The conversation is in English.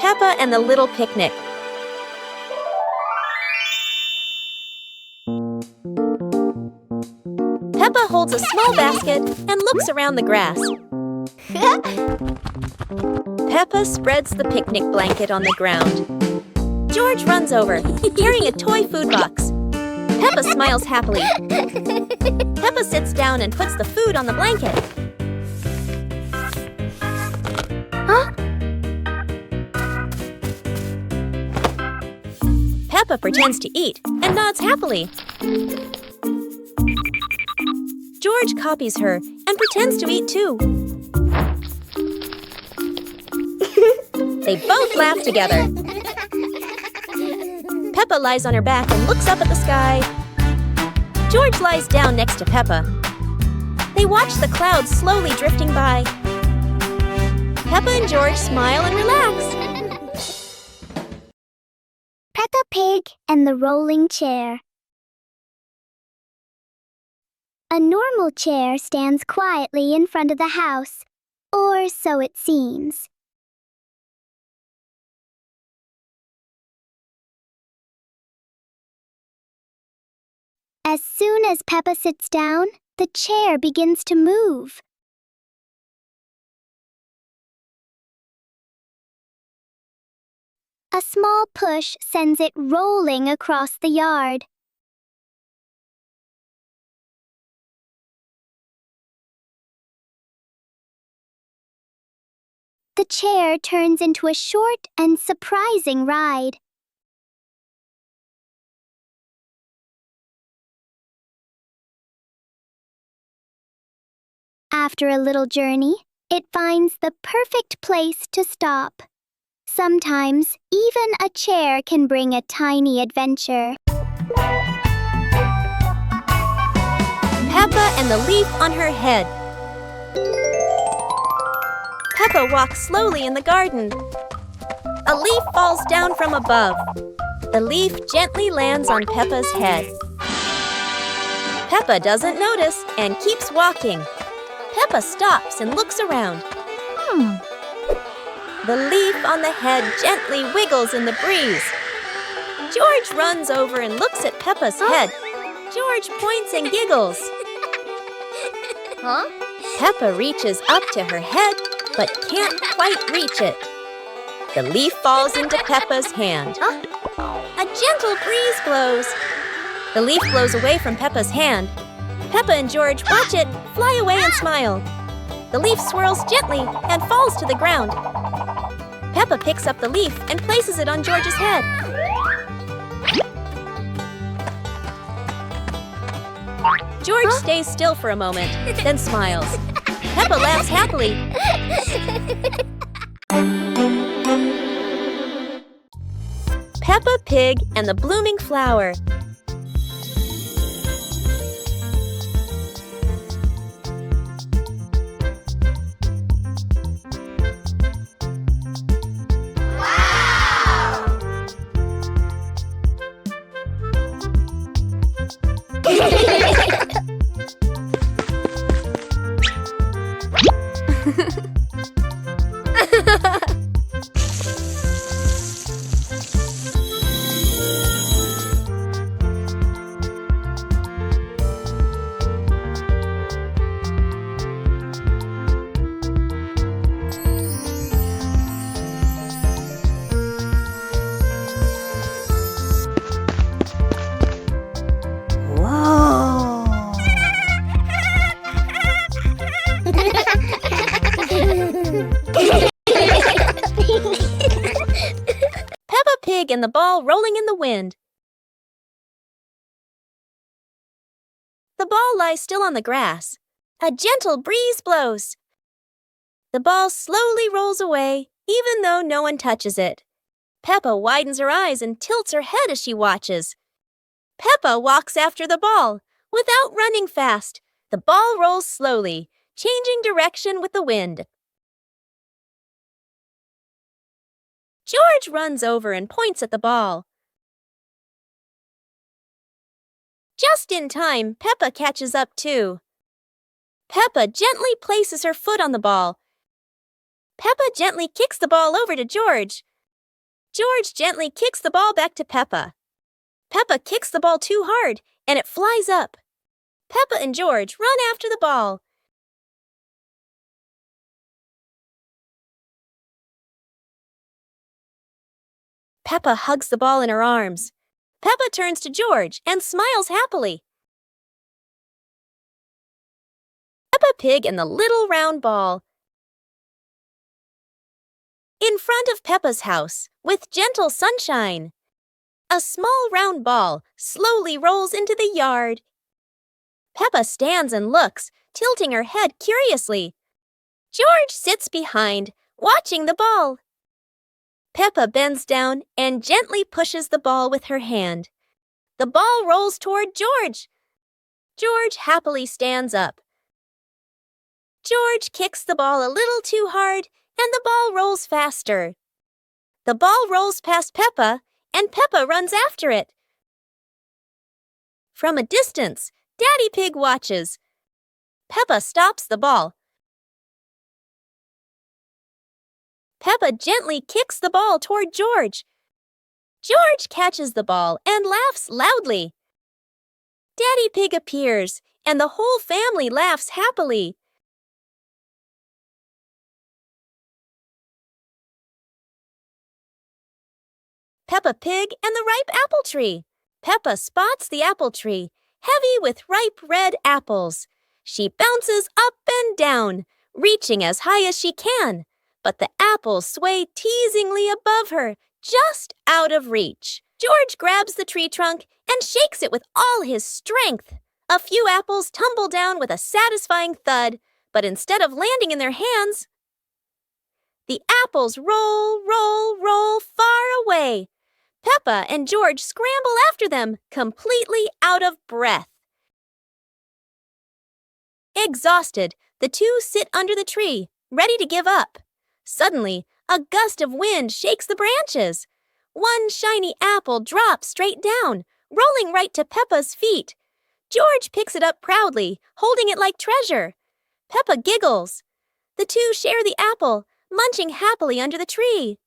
Peppa and the Little Picnic. Peppa holds a small basket and looks around the grass. Peppa spreads the picnic blanket on the ground. George runs over, carrying a toy food box. Peppa smiles happily. Peppa sits down and puts the food on the blanket. Peppa pretends to eat and nods happily. George copies her and pretends to eat too. They both laugh together. Peppa lies on her back and looks up at the sky. George lies down next to Peppa. They watch the clouds slowly drifting by. Peppa and George smile and relax. Peppa Pig and the Rolling Chair. A normal chair stands quietly in front of the house, or so it seems. As soon as Peppa sits down, the chair begins to move. A small push sends it rolling across the yard. The chair turns into a short and surprising ride. After a little journey, it finds the perfect place to stop. Sometimes, even a chair can bring a tiny adventure. Peppa and the leaf on her head. Peppa walks slowly in the garden. A leaf falls down from above. The leaf gently lands on Peppa's head. Peppa doesn't notice and keeps walking. Peppa stops and looks around. The leaf on the head gently wiggles in the breeze. George runs over and looks at Peppa's head. George points and giggles. Peppa reaches up to her head, but can't quite reach it. The leaf falls into Peppa's hand. A gentle breeze blows. The leaf blows away from Peppa's hand. Peppa and George watch it fly away and smile. The leaf swirls gently and falls to the ground. Peppa picks up the leaf and places it on George's head. George stays still for a moment, then smiles. Peppa laughs happily. Peppa Pig and the Blooming Flower. Peppa Pig and the ball rolling in the wind. The ball lies still on the grass. A gentle breeze blows. The ball slowly rolls away, even though no one touches it. Peppa widens her eyes and tilts her head as she watches. Peppa walks after the ball. Without running fast, the ball rolls slowly, changing direction with the wind. George runs over and points at the ball. Just in time, Peppa catches up too. Peppa gently places her foot on the ball. Peppa gently kicks the ball over to George. George gently kicks the ball back to Peppa. Peppa kicks the ball too hard, and it flies up. Peppa and George run after the ball. Peppa hugs the ball in her arms. Peppa turns to George and smiles happily. Peppa Pig and the little round ball. In front of Peppa's house, with gentle sunshine, a small round ball slowly rolls into the yard. Peppa stands and looks, tilting her head curiously. George sits behind, watching the ball. Peppa bends down and gently pushes the ball with her hand. The ball rolls toward George. George happily stands up. George kicks the ball a little too hard, and the ball rolls faster. The ball rolls past Peppa, and Peppa runs after it. From a distance, Daddy Pig watches. Peppa stops the ball. Peppa gently kicks the ball toward George. George catches the ball and laughs loudly. Daddy Pig appears, and the whole family laughs happily. Peppa Pig and the ripe apple tree. Peppa spots the apple tree, heavy with ripe red apples. She bounces up and down, reaching as high as she can, but the apples sway teasingly above her, just out of reach. George grabs the tree trunk and shakes it with all his strength. A few apples tumble down with a satisfying thud, but instead of landing in their hands, the apples roll, roll, roll far away. Peppa and George scramble after them, completely out of breath. Exhausted, the two sit under the tree, ready to give up. Suddenly, a gust of wind shakes the branches. One shiny apple drops straight down, rolling right to Peppa's feet. George picks it up proudly, holding it like treasure. Peppa giggles. The two share the apple, munching happily under the tree.